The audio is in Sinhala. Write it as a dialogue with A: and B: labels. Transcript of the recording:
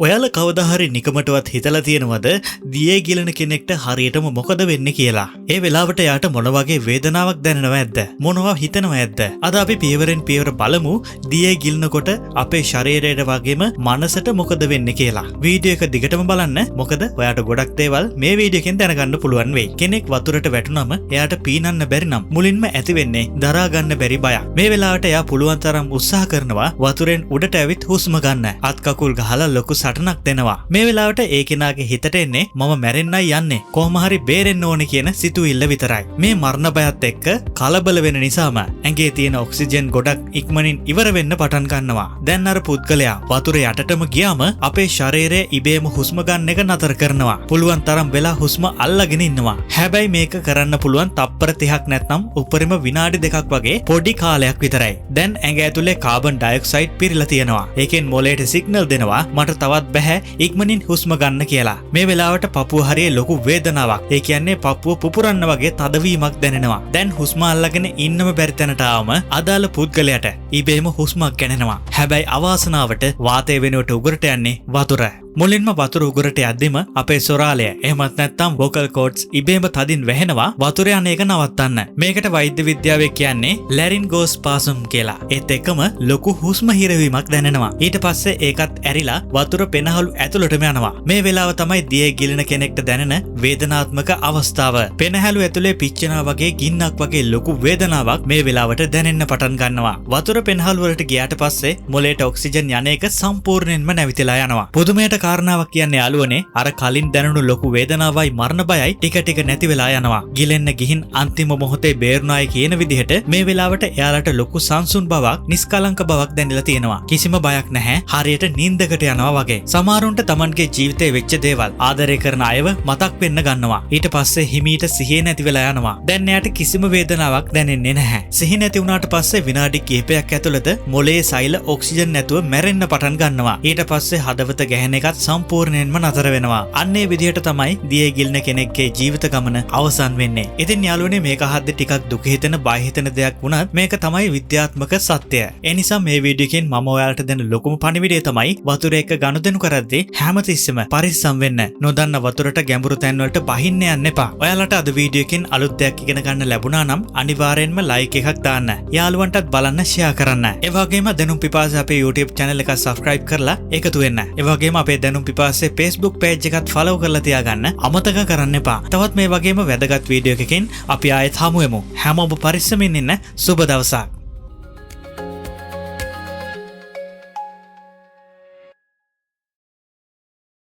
A: ඔයාලා කවදා හරි නිකමටවත් හිතලා තියෙනවද දියේ ගිලන කෙනෙක්ට හරියටම මොකද වෙන්නේ කියලා? ඒ වෙලාවට යාට මොන වගේ වේදනාවක් දැනෙනව ඇද්ද? මොනවා හිතනව ඇද්ද? අද අපි පියවරෙන් පියවර බලමු දියේ ගිලනකොට අපේ ශරීරයට වගේම මනසට මොකද වෙන්නේ කියලා. වීඩියෝ එක දිගටම බලන්න. මොකද ඔයාට ගොඩක් දේවල් මේ වීඩියෝ එකෙන් දැනගන්න පුළුවන් වෙයි. කෙනෙක් වතුරට වැටුනම එයාට පීනන්න බැරි නම් මුලින්ම ඇති වෙන්නේ දරා ගන්න බැරි බයක්. මේ වෙලාවට එයා පුළුවන් තරම් උත්සාහ කරනවා වතුරෙන් උඩට ඇවිත් හුස්ම ගන්න. අත් කකුල් ගහලා ලොකු සටනක් දෙනවා. මේ වෙලාවට ඒ කෙනාගේ හිතට එන්නේ මම මැරෙන්නයි යන්නේ. කොහොම හරි බේරෙන්න ඕනේ කියන සිතුවිල්ල විතරයි. මේ මරණ බයත් එක්ක කලබල වෙන නිසාම ඇඟේ තියෙන ඔක්සිජන් ගොඩක් ඉක්මනින් ඉවර වෙන්න පටන් ගන්නවා. දැන් අර පුද්ගලයා වතුර යටටම ගියාම අපේ ශරීරය ඉබේම හුස්ම ගන්න එක නතර කරනවා. පුළුවන් තරම් වෙලා හුස්ම අල්ලගෙන ඉන්නවා. හැබැයි මේක කරන්න පුළුවන් තප්පර 30ක් නැත්නම් උපරිම විනාඩි 2ක් වගේ පොඩි කාලයක් විතරයි. දැන් ඇඟ ඇතුලේ කාබන් ඩයොක්සයිඩ් පිරීලා තියෙනවා. ඒකෙන් මොලේට සිග්නල් දෙනවා මට තවත් බෑ ඉක්මනින් හුස්ම ගන්න කියලා. මේ වෙලාවට පපුව හරිය ලොකු වේදනාවක්. ඒ කියන්නේ පපුව පුපුරන්න වගේ තදවීමක් දැනෙනවා. දැන් හුස්ම අල්ලගෙන ඉන්නම බැරි තැනට ආවම අදාළ පුද්ගලයාට ඉබේම හුස්මක් ගැනෙනවා. හැබැයි අවාසනාවට වාතය වෙනුවට උගරට යන්නේ වතුර. මුලින්ම වතුර උගරට යද්දිම අපේ සොරාලය එහෙමත් නැත්නම් වෝකල් කෝඩ්ස් ඉබේම තදින් වැහෙනවා වතුර යන එක නවත්තන්න. මේකට වෛද්‍ය විද්‍යාවේ කියන්නේ ලැරින්ගෝස්පාසම් කියලා. ඒත් එක්කම ලොකු හුස්ම හිරවීමක් දැනෙනවා. ඊට පස්සේ ඒකත් ඇරිලා වතුර පෙනහළු ඇතුළටම යනවා. මේ වෙලාව තමයි දියේ ගිලෙන කෙනෙක්ට දැනෙන වේදනාත්මක අවස්ථාව. පෙනහළු ඇතුලේ පිච්චෙනා වගේ ගින්නක් වගේ ලොකු වේදනාවක් මේ වෙලාවට දැනෙන්න පටන් ගන්නවා. වතුර පෙනහළු වලට ගියාට පස්සේ මොලේට ඔක්සිජන් යන එක සම්පූර්ණයෙන්ම නැවිතලා යනවා. පුදුමයට කාරණාවක් කියන්නේ යාළුවනේ අර කලින් දැනුණු ලොකු වේදනාවයි මරණ බයයි ටික ටික නැති වෙලා යනවා. ගිලෙන්න ගිහින් අන්තිම මොහොතේ බේරුණායි කියන විදිහට මේ වෙලාවට එයාලට ලොකු සංසුන් බවක් නිස්කලංක බවක් දැනෙලා තියෙනවා. කිසිම බයක් නැහැ. හරියට නිින්දකට යනවා වගේ. සමහරුන්ට Tamanගේ ජීවිතේ වෙච්ච දේවල් ආදරය කරන අයව මතක් වෙන්න ගන්නවා. ඊට පස්සේ හිමීට සිහිය නැති වෙලා යනවා. දැන් එයාට කිසිම වේදනාවක් දැනෙන්නේ නැහැ. සිහිය නැති වුණාට පස්සේ විනාඩි කිහිපයක් ඇතුළත මොලේ සෛල ඔක්සිජන් නැතුව මැරෙන්න පටන් ගන්නවා. ඊට පස්සේ හදවත ගැහෙන එකත් සම්පූර්ණයෙන්ම නතර වෙනවා. අන්නේ විදිහට තමයි දියේ ගිලන කෙනෙක්ගේ ජීවිත ගමන අවසන් වෙන්නේ. ඉතින් යාළුවනේ මේක අහද්දි ටිකක් දුක හිතෙන බය හිතෙන දෙයක් වුණත් මේක තමයි විද්‍යාත්මක සත්‍යය. ඒ නිසා මේ වීඩියෝ එකෙන් මම ඔයාලට දෙන ලොකුම පණිවිඩය තමයි වතුර එක්ක ගනුදෙනු කරද්දී හැමතිස්සෙම පරිස්සම් වෙන්න. නොදන්න වතුරට ගැඹුරු තැන් වලට බහින්න යන්න එපා. ඔයාලට අද වීඩියෝ එකෙන් අලුත් දෙයක් ඉගෙන ගන්න ලැබුණා නම් අනිවාර්යෙන්ම ලයික් එකක් දාන්න. යාළුවන්ටත් බලන්න ෂෙයා කරන්න. ඒ වගේම දැනුම් පිපාසය අපේ YouTube channel එක subscribe කරලා එකතු වෙන්න. ඒ වගේම අපේ දැනුම් පිපාසයේ Facebook page එකත් follow කරලා තියාගන්න අමතක කරන්න එපා. තවත් මේ වගේම වැදගත් වීඩියෝ එකකින් අපි ආයෙත් හමු වෙමු. හැමෝම පරිස්සමින් ඉන්න. සුබ දවසක්.